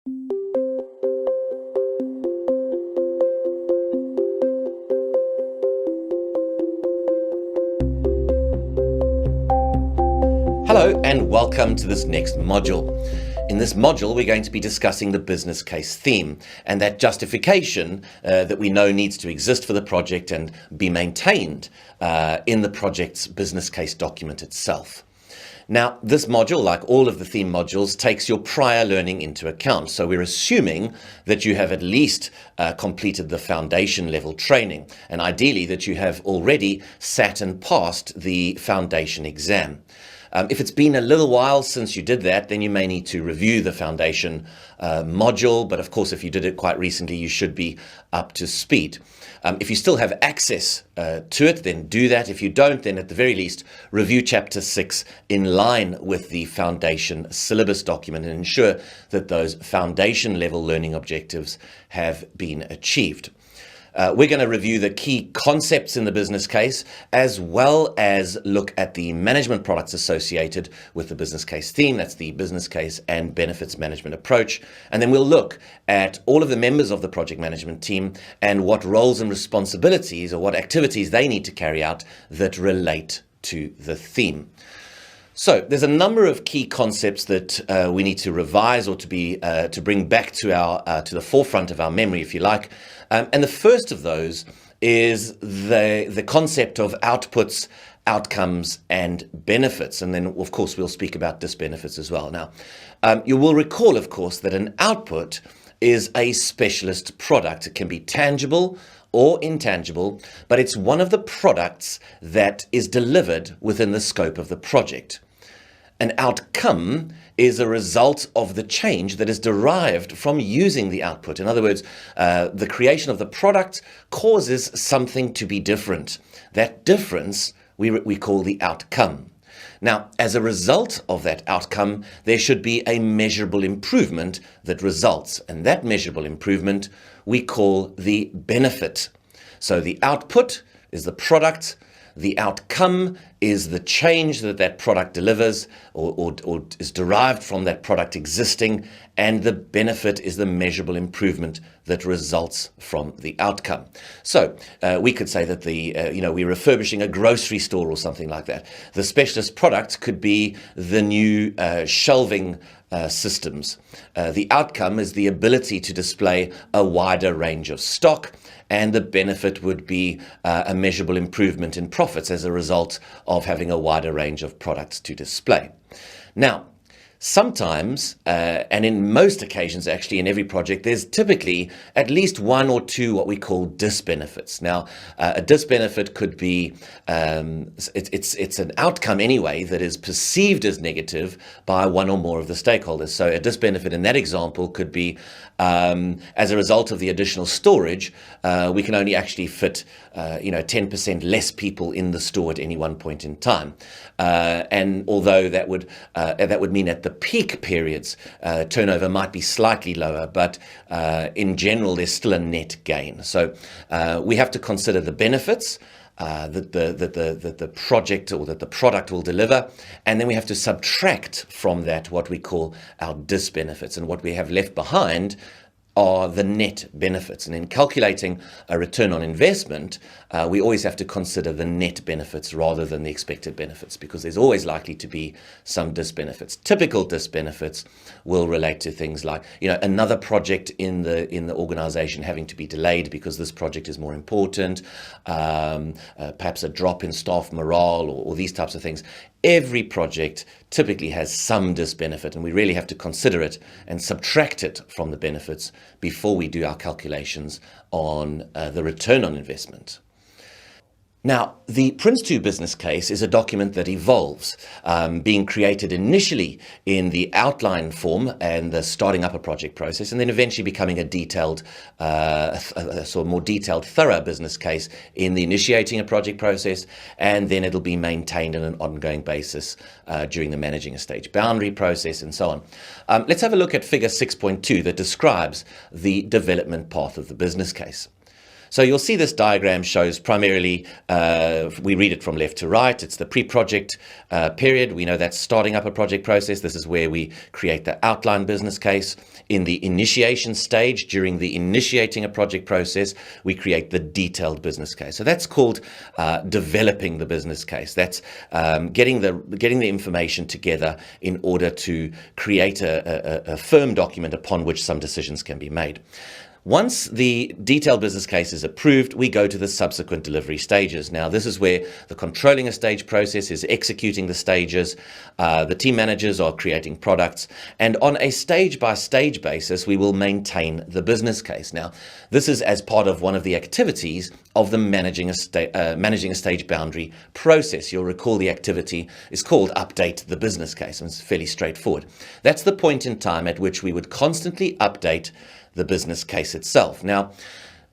Hello and welcome to this next module. In this module, we're going to be discussing the business case theme and that justification that we know needs to exist for the project and be maintained in the project's business case document itself. Now, this module, like all of the theme modules, takes your prior learning into account. So we're assuming that you have at least completed the foundation level training, and ideally that you have already sat and passed the foundation exam. If it's been a little while since you did that, then you may need to review the foundation module. But of course, if you did it quite recently, you should be up to speed. If you still have access to it, then do that. If you don't, then at the very least, review Chapter 6 in line with the foundation syllabus document and ensure that those foundation level learning objectives have been achieved. We're going to review the key concepts in the business case, as well as look at the management products associated with the business case theme. That's the business case and benefits management approach. And then we'll look at all of the members of the project management team and what roles and responsibilities or what activities they need to carry out that relate to the theme. So there's a number of key concepts that we need to revise or to bring back to the forefront of our memory, if you like. And the first of those is the concept of outputs, outcomes, and benefits. And then, of course, we'll speak about disbenefits as well. Now, you will recall, of course, that an output is a specialist product. It can be tangible or intangible, but it's one of the products that is delivered within the scope of the project. An outcome is a result of the change that is derived from using the output. In other words, the creation of the product causes something to be different. That difference we call the outcome. Now, as a result of that outcome, there should be a measurable improvement that results. And that measurable improvement we call the benefit. So the output is the product. The outcome is the change that product delivers or is derived from that product existing, and the benefit is the measurable improvement that results from the outcome. So we could say that we're refurbishing a grocery store or something like that. The specialist product could be the new shelving systems. The outcome is the ability to display a wider range of stock, and the benefit would be a measurable improvement in profits as a result of having a wider range of products to display. Now, sometimes, and in most occasions actually in every project, there's typically at least one or two what we call disbenefits. Now, a disbenefit could be, it's an outcome anyway that is perceived as negative by one or more of the stakeholders. So a disbenefit in that example could be, as a result of the additional storage, we can only actually fit 10% less people in the store at any one point in time. And although that would mean at the peak periods, turnover might be slightly lower, but in general, there's still a net gain. So we have to consider the benefits that the project or that the product will deliver, and then we have to subtract from that what we call our disbenefits, and what we have left behind are the net benefits. And in calculating a return on investment, we always have to consider the net benefits rather than the expected benefits, because there's always likely to be some disbenefits. Typical disbenefits will relate to things like, another project in the organization having to be delayed because this project is more important, perhaps a drop in staff morale or these types of things. Every project typically has some disbenefit, and we really have to consider it and subtract it from the benefits before we do our calculations on the return on investment. Now, the Prince2 business case is a document that evolves, being created initially in the outline form and the starting up a project process, and then eventually becoming a detailed, more detailed, thorough business case in the initiating a project process, and then it'll be maintained on an ongoing basis during the managing a stage boundary process and so on. Let's have a look at figure 6.2 that describes the development path of the business case. So you'll see this diagram shows primarily, we read it from left to right, it's the pre-project period. We know that's starting up a project process. This is where we create the outline business case. In the initiation stage, during the initiating a project process, we create the detailed business case. So that's called developing the business case. That's getting the information together in order to create a firm document upon which some decisions can be made. Once the detailed business case is approved, we go to the subsequent delivery stages. Now, this is where the controlling a stage process is executing the stages, the team managers are creating products, and on a stage-by-stage basis, we will maintain the business case. Now, this is as part of one of the activities of the managing a stage boundary process. You'll recall the activity is called Update the Business Case, and it's fairly straightforward. That's the point in time at which we would constantly update the business case itself. Now,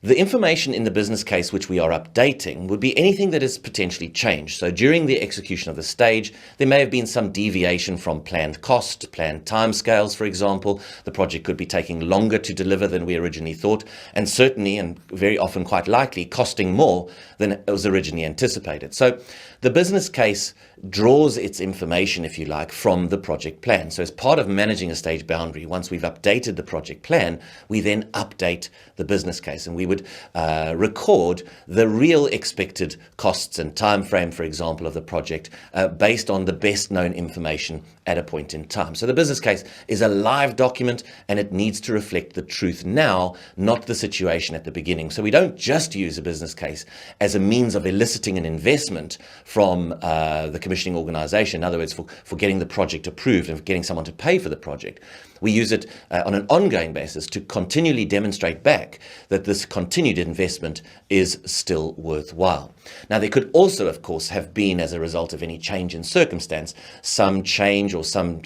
the information in the business case which we are updating would be anything that is potentially changed. So during the execution of the stage, there may have been some deviation from planned cost, planned timescales, for example. The project could be taking longer to deliver than we originally thought, and certainly, and very often quite likely, costing more than it was originally anticipated. So the business case draws its information, if you like, from the project plan. So as part of managing a stage boundary, once we've updated the project plan, we then update the business case, and we would record the real expected costs and time frame, for example, of the project based on the best known information at a point in time. So the business case is a live document, and it needs to reflect the truth now, not the situation at the beginning. So we don't just use a business case as a means of eliciting an investment from the commissioning organization, in other words, for getting the project approved and for getting someone to pay for the project. We use it on an ongoing basis to continually demonstrate back that this continued investment is still worthwhile. Now, there could also, of course, have been, as a result of any change in circumstance, some change or some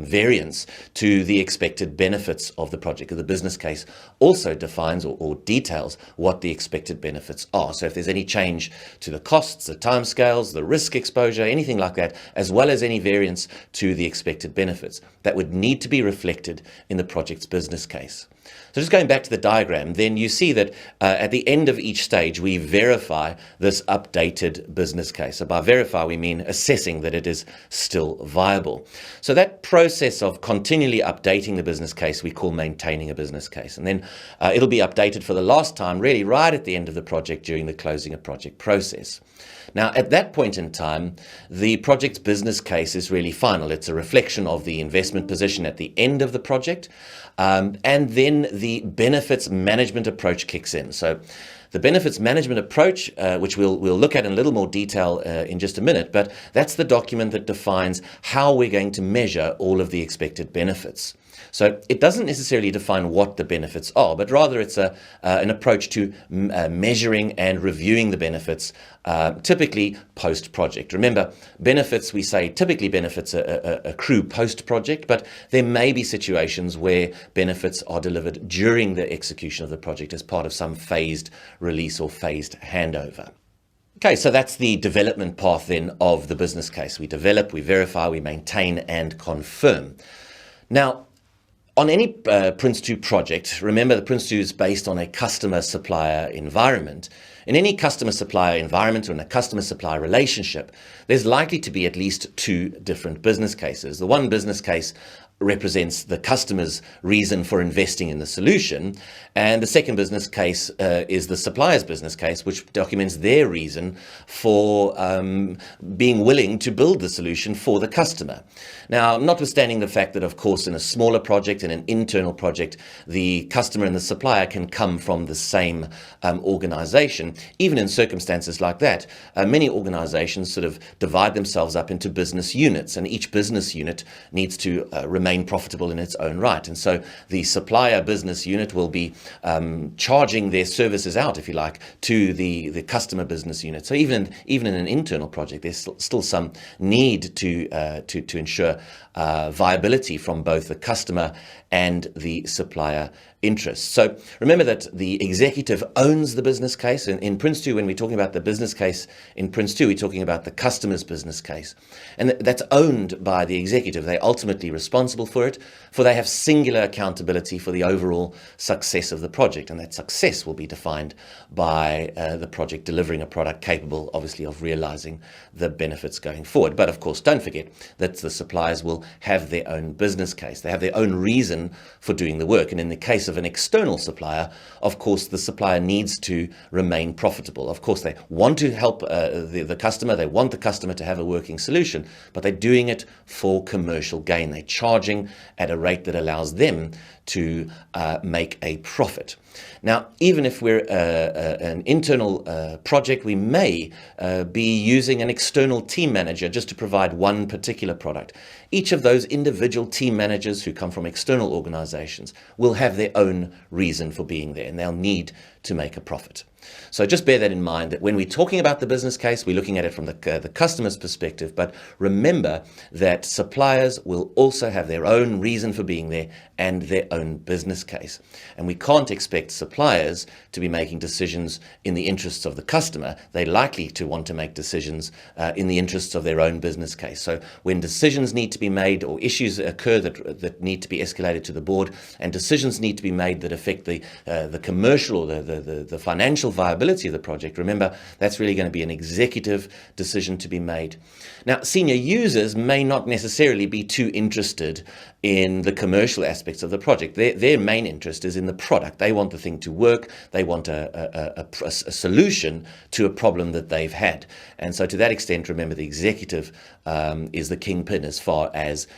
variance to the expected benefits of the project. The business case also defines or details what the expected benefits are. So if there's any change to the costs, the timescales, the risk exposure, anything like that, as well as any variance to the expected benefits, that would need to be reflected in the project's business case. So just going back to the diagram, then you see that at the end of each stage, we verify this updated business case. So by verify, we mean assessing that it is still viable. So that process of continually updating the business case, we call maintaining a business case. And then it'll be updated for the last time, really right at the end of the project during the closing a project process. Now, at that point in time, the project's business case is really final. It's a reflection of the investment position at the end of the project. And then the benefits management approach kicks in. So the benefits management approach, which we'll look at in a little more detail in just a minute, but that's the document that defines how we're going to measure all of the expected benefits. So it doesn't necessarily define what the benefits are, but rather it's an approach to measuring and reviewing the benefits, typically post-project. Remember, benefits, we say typically benefits accrue post-project, but there may be situations where benefits are delivered during the execution of the project as part of some phased release or phased handover. Okay, so that's the development path then of the business case. We develop, we verify, we maintain, and confirm. Now, on any Prince2 project, remember the Prince2 is based on a customer-supplier environment. In any customer-supplier environment or in a customer-supplier relationship, there's likely to be at least two different business cases. The one business case represents the customer's reason for investing in the solution, and the second business case is the supplier's business case, which documents their reason for being willing to build the solution for the customer. Now, notwithstanding the fact that, of course, in a smaller project, in an internal project, the customer and the supplier can come from the same organization, even in circumstances like that, many organizations sort of divide themselves up into business units, and each business unit needs to remain profitable in its own right. And so the supplier business unit will be charging their services out, if you like, to the customer business unit. So even in an internal project, there's still some need to ensure viability from both the customer and the supplier interests. So remember that the executive owns the business case. In Prince2, when we're talking about the business case in Prince2, we're talking about the customer's business case. And that's owned by the executive. They're ultimately responsible responsible for it, for they have singular accountability for the overall success of the project. And that success will be defined by the project delivering a product capable, obviously, of realizing the benefits going forward. But of course, don't forget that the suppliers will have their own business case. They have their own reason for doing the work. And in the case of an external supplier, of course, the supplier needs to remain profitable. Of course, they want to help the customer. They want the customer to have a working solution, but they're doing it for commercial gain. They're charging at a rate that allows them to make a profit. Now, even if we're an internal project, we may be using an external team manager just to provide one particular product. Each of those individual team managers who come from external organizations will have their own reason for being there, and they'll need to make a profit. So just bear that in mind, that when we're talking about the business case, we're looking at it from the customer's perspective. But remember that suppliers will also have their own reason for being there and their own business case. And we can't expect suppliers to be making decisions in the interests of the customer. They're likely to want to make decisions in the interests of their own business case. So when decisions need to be made or issues occur that need to be escalated to the board, and decisions need to be made that affect the commercial or the financial viability of the project, remember, that's really going to be an executive decision to be made. Now, senior users may not necessarily be too interested in the commercial aspects of the project. Their main interest is in the product. They want the thing to work. They want a solution to a problem that they've had. And so to that extent, remember, the executive is the kingpin as far as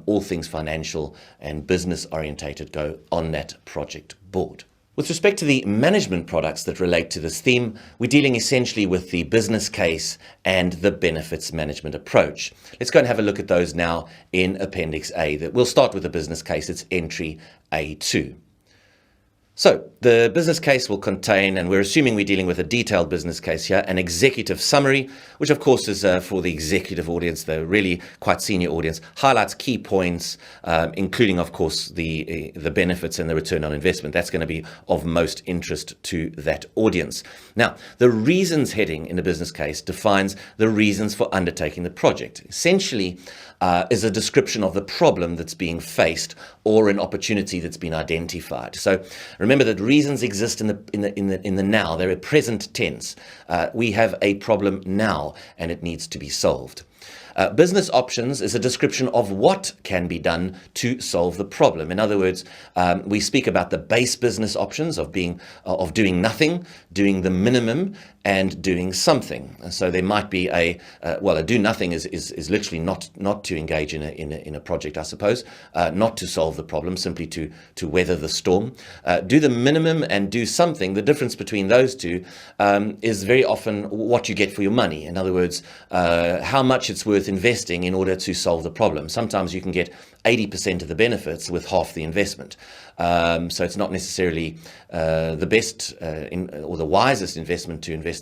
all things financial and business orientated go on that project board. With respect to the management products that relate to this theme, we're dealing essentially with the business case and the benefits management approach. Let's go and have a look at those now in Appendix A. We'll start with the business case. It's entry A2. So the business case will contain, and we're assuming we're dealing with a detailed business case here, an executive summary, which of course is for the executive audience, the really quite senior audience, highlights key points, including of course the benefits and the return on investment. That's going to be of most interest to that audience. Now, the reasons heading in the business case defines the reasons for undertaking the project. Essentially, is a description of the problem that's being faced or an opportunity that's been identified. So remember that reasons exist in the now. They're a present tense. We have a problem now, and it needs to be solved. Business options is a description of what can be done to solve the problem. In other words, we speak about the base business options of doing nothing, doing the minimum, and doing something. And so there might be a do nothing is literally not to engage in a project, I suppose, not to solve the problem, simply to weather the storm. Do the minimum and do something. The difference between those two is very often what you get for your money. In other words, how much it's worth investing in order to solve the problem. Sometimes you can get 80% of the benefits with half the investment. So it's not necessarily the best or the wisest investment to invest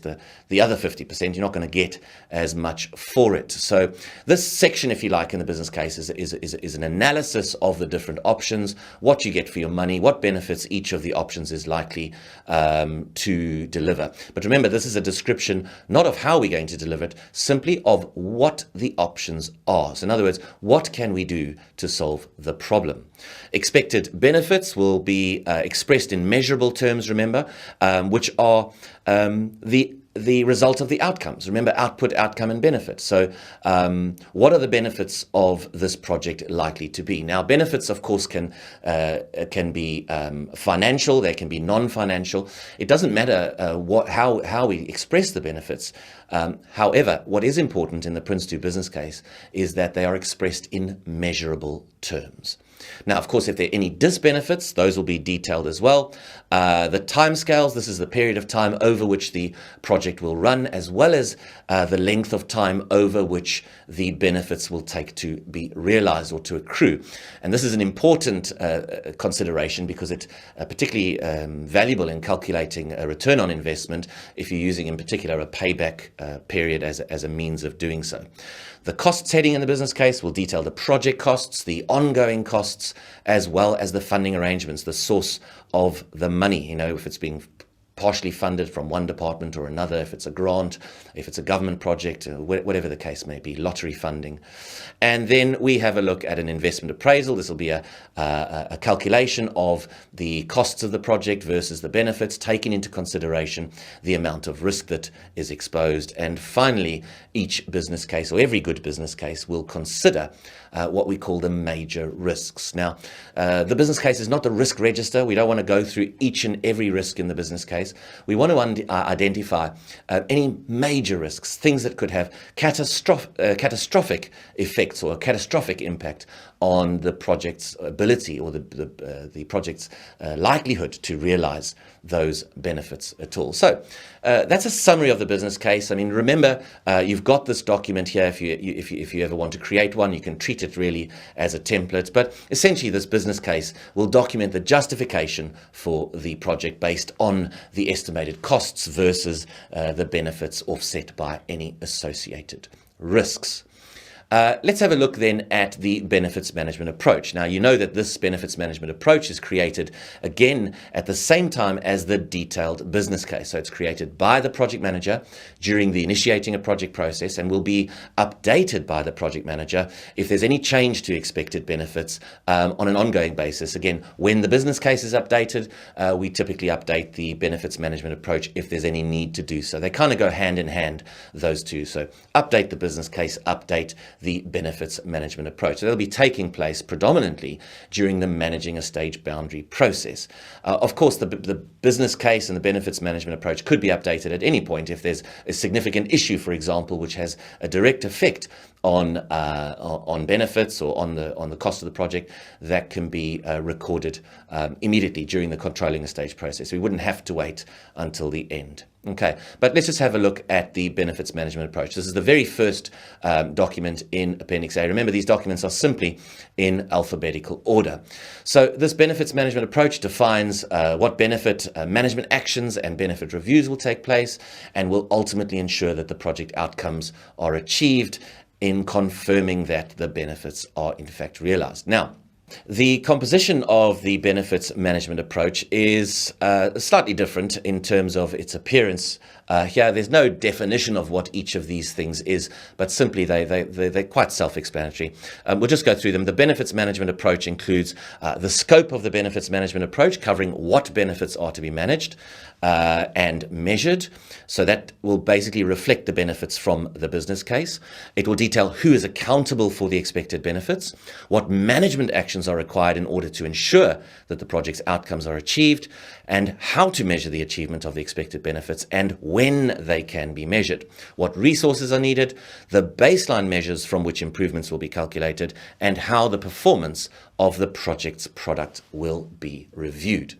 the other 50%. You're not going to get as much for it. So this section, if you like, in the business case is an analysis of the different options, what you get for your money, what benefits each of the options is likely to deliver. But remember, this is a description not of how we're going to deliver it, simply of what the options are. So in other words, what can we do to solve the problem? Expected benefits will be expressed in measurable terms, remember, which are the result of the outcomes. Remember, output, outcome, and benefit. So what are the benefits of this project likely to be? Now, benefits, of course, can be financial, they can be non-financial. It doesn't matter how we express the benefits. However, what is important in the Prince 2 business case is that they are expressed in measurable terms. Now, of course, if there are any disbenefits, those will be detailed as well. The timescales, this is the period of time over which the project will run, as well as the length of time over which the benefits will take to be realized or to accrue. And this is an important consideration because it's particularly valuable in calculating a return on investment if you're using in particular a payback period as a means of doing so. The costs heading in the business case will detail the project costs, the ongoing costs, as well as the funding arrangements, the source of the money, if it's being partially funded from one department or another, if it's a grant, if it's a government project, whatever the case may be, lottery funding. And then we have a look at an investment appraisal. This will be a calculation of the costs of the project versus the benefits, taking into consideration the amount of risk that is exposed. And finally, each business case, or every good business case, will consider what we call the major risks. Now, the business case is not the risk register. We don't want to go through each and every risk in the business case. We want to identify any major risks, things that could have catastrophic effects or a catastrophic impact on the project's ability or the project's likelihood to realize those benefits at all. So that's a summary of the business case. I mean, remember, you've got this document here. If you ever want to create one, you can treat it really as a template. But essentially, this business case will document the justification for the project based on the estimated costs versus the benefits offset by any associated risks. Let's have a look then at the benefits management approach. Now, you know that this benefits management approach is created again at the same time as the detailed business case. So it's created by the project manager during the initiating a project process and will be updated by the project manager if there's any change to expected benefits on an ongoing basis. Again, when the business case is updated, we typically update the benefits management approach if there's any need to do so. They kind of go hand in hand, those two. So update the business case, update the benefits management approach. So they'll be taking place predominantly during the managing a stage boundary process. Of course, the business case and the benefits management approach could be updated at any point if there's a significant issue, for example, which has a direct effect on benefits or on the cost of the project. That can be recorded immediately during the controlling a stage process. We wouldn't have to wait until the end. Okay, but let's just have a look at the benefits management approach. This is the very first document in Appendix A. Remember, these documents are simply in alphabetical order. So this benefits management approach defines what benefit management actions and benefit reviews will take place and will ultimately ensure that the project outcomes are achieved in confirming that the benefits are in fact realized. Now, the composition of the benefits management approach is slightly different in terms of its appearance. Here, there's no definition of what each of these things is, but simply they're quite self-explanatory. We'll just go through them. The benefits management approach includes the scope of the benefits management approach, covering what benefits are to be managed and measured. So that will basically reflect the benefits from the business case. It will detail who is accountable for the expected benefits, what management actions are required in order to ensure that the project's outcomes are achieved, and how to measure the achievement of the expected benefits and when they can be measured, what resources are needed, the baseline measures from which improvements will be calculated, and how the performance of the project's product will be reviewed.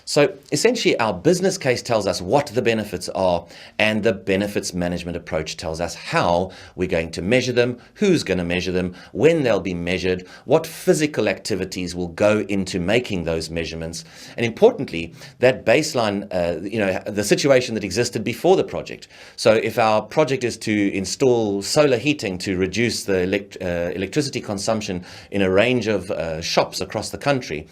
So essentially, our business case tells us what the benefits are, and the benefits management approach tells us how we're going to measure them, who's going to measure them, when they'll be measured, what physical activities will go into making those measurements, and importantly, that baseline, the situation that existed before the project. So if our project is to install solar heating to reduce the electricity consumption in a range of shops across the country,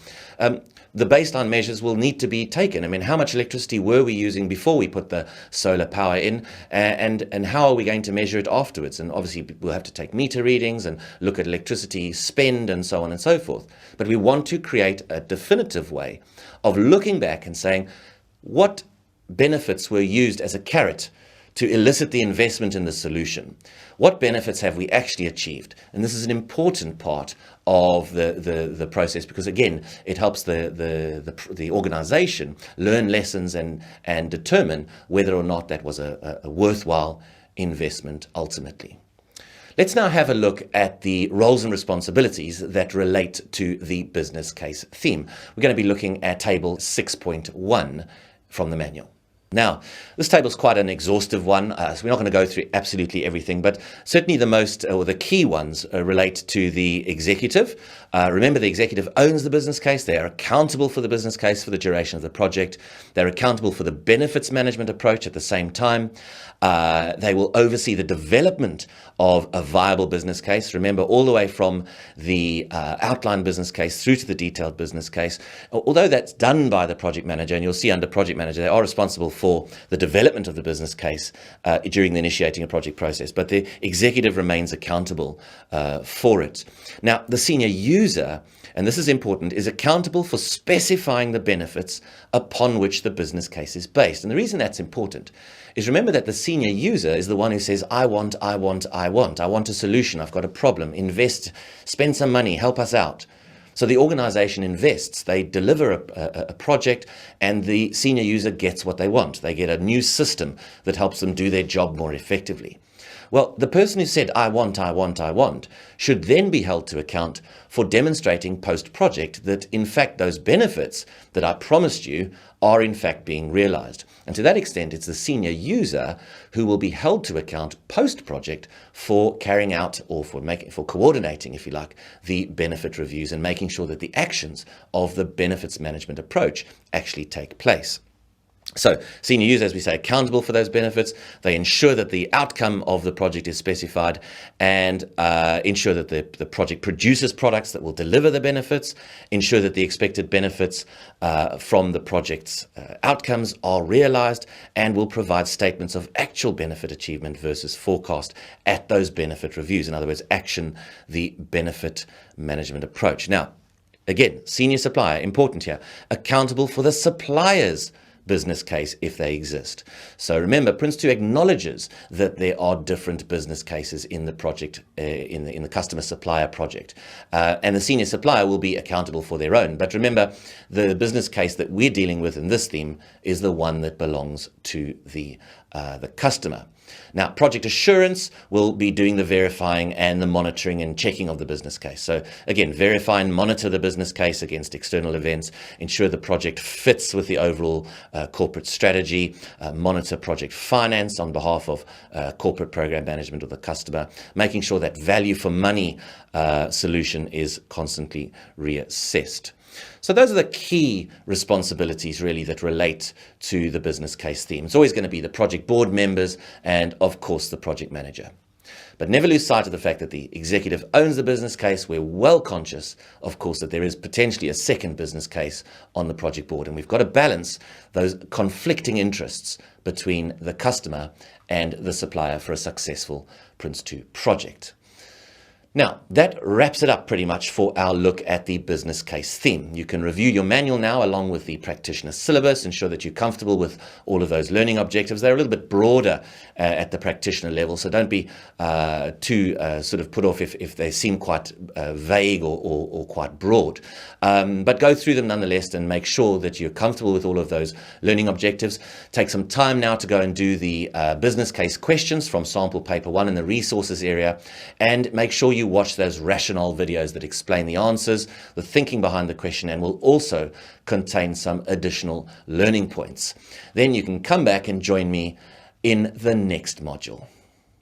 the baseline measures will need to be taken. I mean, how much electricity were we using before we put the solar power in, and how are we going to measure it afterwards? And obviously, we'll have to take meter readings and look at electricity spend and so on and so forth. But we want to create a definitive way of looking back and saying, what benefits were used as a carrot to elicit the investment in the solution? What benefits have we actually achieved? And this is an important part of the process, because again, it helps the organization learn lessons and determine whether or not that was a worthwhile investment ultimately. Let's now have a look at the roles and responsibilities that relate to the business case theme. We're going to be looking at table 6.1 from the manual. Now, this table is quite an exhaustive one, so we're not going to go through absolutely everything, but certainly the key ones relate to the executive, Remember, the executive owns the business case. They are accountable for the business case for the duration of the project. They're accountable for the benefits management approach at the same time. They will oversee the development of a viable business case. Remember, all the way from the outline business case through to the detailed business case. Although that's done by the project manager, and you'll see under project manager, they are responsible for the development of the business case during the initiating a project process, but the executive remains accountable for it. Now, the senior user, and this is important, is accountable for specifying the benefits upon which the business case is based. And the reason that's important is, remember that the senior user is the one who says, I want a solution, I've got a problem, invest, spend some money, help us out. So the organization invests, they deliver a project, and the senior user gets what they want. They get a new system that helps them do their job more effectively. Well, the person who said, I want, should then be held to account for demonstrating post-project that, in fact, those benefits that I promised you are, in fact, being realized. And to that extent, it's the senior user who will be held to account post-project for carrying out, or for coordinating, if you like, the benefit reviews and making sure that the actions of the benefits management approach actually take place. So senior users, as we say, accountable for those benefits. They ensure that the outcome of the project is specified and ensure that the project produces products that will deliver the benefits, ensure that the expected benefits from the project's outcomes are realized, and will provide statements of actual benefit achievement versus forecast at those benefit reviews. In other words, action the benefit management approach. Now, again, senior supplier, important here, accountable for the supplier's business case if they exist. So remember, Prince 2 acknowledges that there are different business cases in the project, in the customer supplier project, and the senior supplier will be accountable for their own. But remember, the business case that we're dealing with in this theme is the one that belongs to the customer. Now, project assurance will be doing the verifying and the monitoring and checking of the business case. So again, verify and monitor the business case against external events, ensure the project fits with the overall corporate strategy, monitor project finance on behalf of corporate program management of the customer, making sure that value for money solution is constantly reassessed. So those are the key responsibilities really that relate to the business case theme. It's always going to be the project board members and, of course, the project manager. But never lose sight of the fact that the executive owns the business case. We're well conscious, of course, that there is potentially a second business case on the project board, and we've got to balance those conflicting interests between the customer and the supplier for a successful Prince 2 project. Now, that wraps it up pretty much for our look at the business case theme. You can review your manual now along with the practitioner syllabus, ensure that you're comfortable with all of those learning objectives. They're a little bit broader at the practitioner level, so don't be too sort of put off if they seem quite vague or quite broad. But go through them nonetheless and make sure that you're comfortable with all of those learning objectives. Take some time now to go and do the business case questions from sample paper 1 in the resources area, and make sure you watch those rationale videos that explain the answers, the thinking behind the question, and will also contain some additional learning points. Then you can come back and join me in the next module.